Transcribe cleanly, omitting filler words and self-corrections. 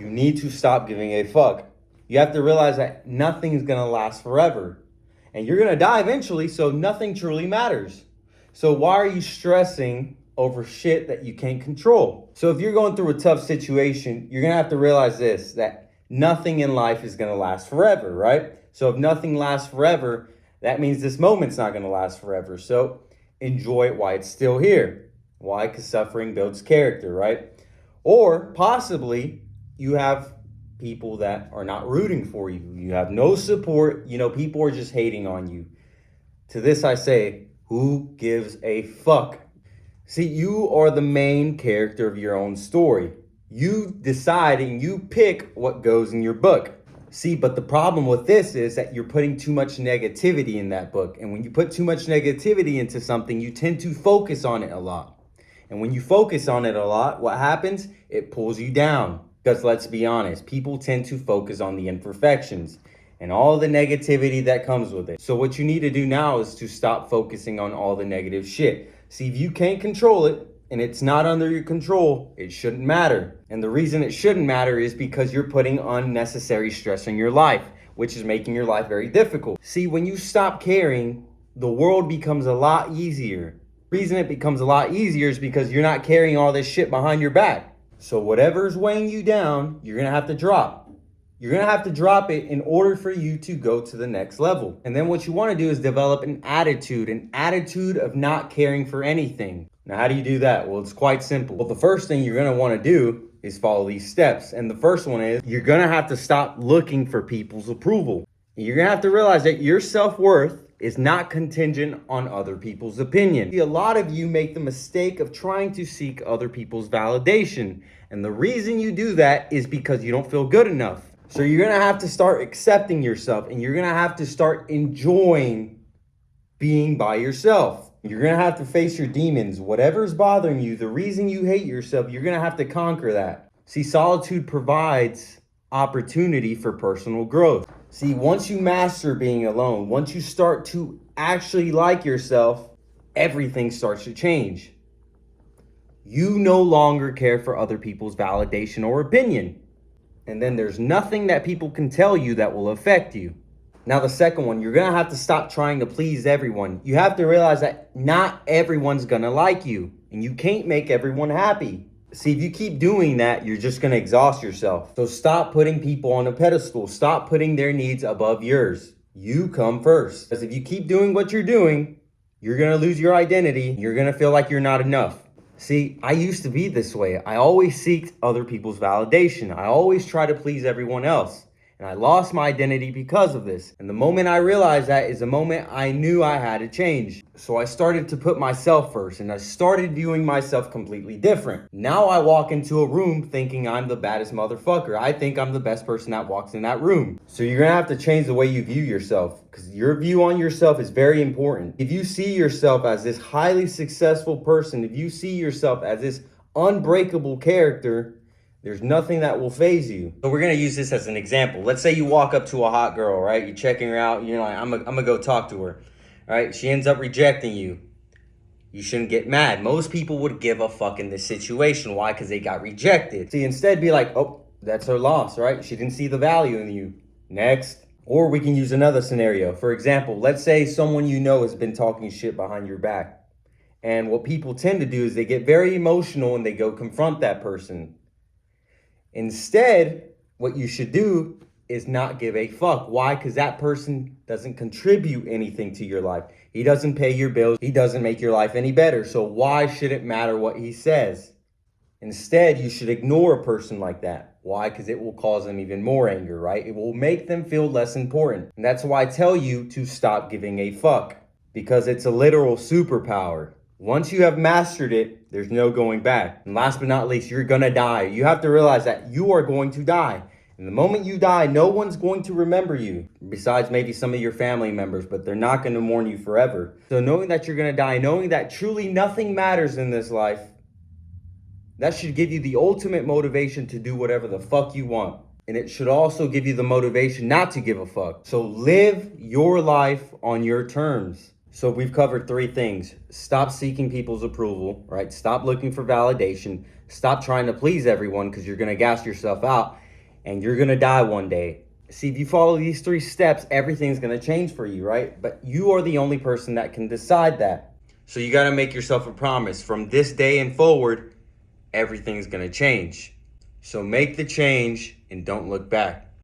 You need to stop giving a fuck. You have to realize that nothing's gonna last forever. And you're gonna die eventually, so nothing truly matters. So why are you stressing over shit that you can't control? So if you're going through a tough situation, you're gonna have to realize this, that nothing in life is gonna last forever, right? So if nothing lasts forever, that means this moment's not gonna last forever. So enjoy it while it's still here. Why? Because suffering builds character, right? Or possibly you have people that are not rooting for you. You have no support. People are just hating on you. To this I say, who gives a fuck? See, you are the main character of your own story. You decide and you pick what goes in your book. See, but the problem with this is that you're putting too much negativity in that book. And when you put too much negativity into something, you tend to focus on it a lot. And when you focus on it a lot, what happens? It pulls you down. Because let's be honest, people tend to focus on the imperfections and all the negativity that comes with it. So what you need to do now is to stop focusing on all the negative shit. See, if you can't control it and it's not under your control, it shouldn't matter. And the reason it shouldn't matter is because you're putting unnecessary stress in your life, which is making your life very difficult. See, when you stop caring, the world becomes a lot easier. The reason it becomes a lot easier is because you're not carrying all this shit behind your back. So whatever's weighing you down, you're gonna have to drop. You're gonna have to drop it in order for you to go to the next level. And then what you wanna do is develop an attitude of not caring for anything. Now, how do you do that? Well, it's quite simple. Well, the first thing you're gonna wanna do is follow these steps. And the first one is you're gonna have to stop looking for people's approval. You're gonna have to realize that your self-worth is not contingent on other people's opinion. See, a lot of you make the mistake of trying to seek other people's validation. And the reason you do that is because you don't feel good enough. So you're gonna have to start accepting yourself and you're gonna have to start enjoying being by yourself. You're gonna have to face your demons. Whatever's bothering you, the reason you hate yourself, you're gonna have to conquer that. See, solitude provides opportunity for personal growth. See, once you master being alone, once you start to actually like yourself, everything starts to change. You no longer care for other people's validation or opinion. And then there's nothing that people can tell you that will affect you. Now, the second one, you're gonna have to stop trying to please everyone. You have to realize that not everyone's gonna like you, and you can't make everyone happy. See, if you keep doing that, you're just gonna exhaust yourself. So stop putting people on a pedestal. Stop putting their needs above yours. You come first. Because if you keep doing what you're doing, you're gonna lose your identity. You're gonna feel like you're not enough. See, I used to be this way. I always seeked other people's validation. I always try to please everyone else. And I lost my identity because of this. And the moment I realized that is the moment I knew I had to change. So I started to put myself first and I started viewing myself completely different. Now I walk into a room thinking I'm the baddest motherfucker. I think I'm the best person that walks in that room. So you're gonna have to change the way you view yourself because your view on yourself is very important. If you see yourself as this highly successful person, if you see yourself as this unbreakable character, there's nothing that will phase you. So we're gonna use this as an example. Let's say you walk up to a hot girl, right? You're checking her out, you're like, I'm gonna go talk to her, right? She ends up rejecting you. You shouldn't get mad. Most people would give a fuck in this situation. Why? Because they got rejected. See, instead be like, oh, that's her loss, right? She didn't see the value in you. Next. Or we can use another scenario. For example, let's say someone you know has been talking shit behind your back. And what people tend to do is they get very emotional and they go confront that person. Instead, what you should do is not give a fuck. Why? Because that person doesn't contribute anything to your life. He doesn't pay your bills. He doesn't make your life any better. So why should it matter what he says? Instead, you should ignore a person like that. Why? Because it will cause them even more anger, right? It will make them feel less important. And that's why I tell you to stop giving a fuck. Because it's a literal superpower. Once you have mastered it, there's no going back. And last but not least, you're gonna die. You have to realize that you are going to die. And the moment you die, no one's going to remember you. Besides maybe some of your family members, but they're not gonna mourn you forever. So knowing that you're gonna die, knowing that truly nothing matters in this life, that should give you the ultimate motivation to do whatever the fuck you want. And it should also give you the motivation not to give a fuck. So live your life on your terms. So we've covered three things. Stop seeking people's approval, right? Stop looking for validation. Stop trying to please everyone because you're going to gas yourself out. and you're gonna die one day. See, if you follow these 3 steps, everything's gonna change for you, right? But you are the only person that can decide that. So you gotta make yourself a promise. From this day and forward, everything's gonna change. So make the change and don't look back.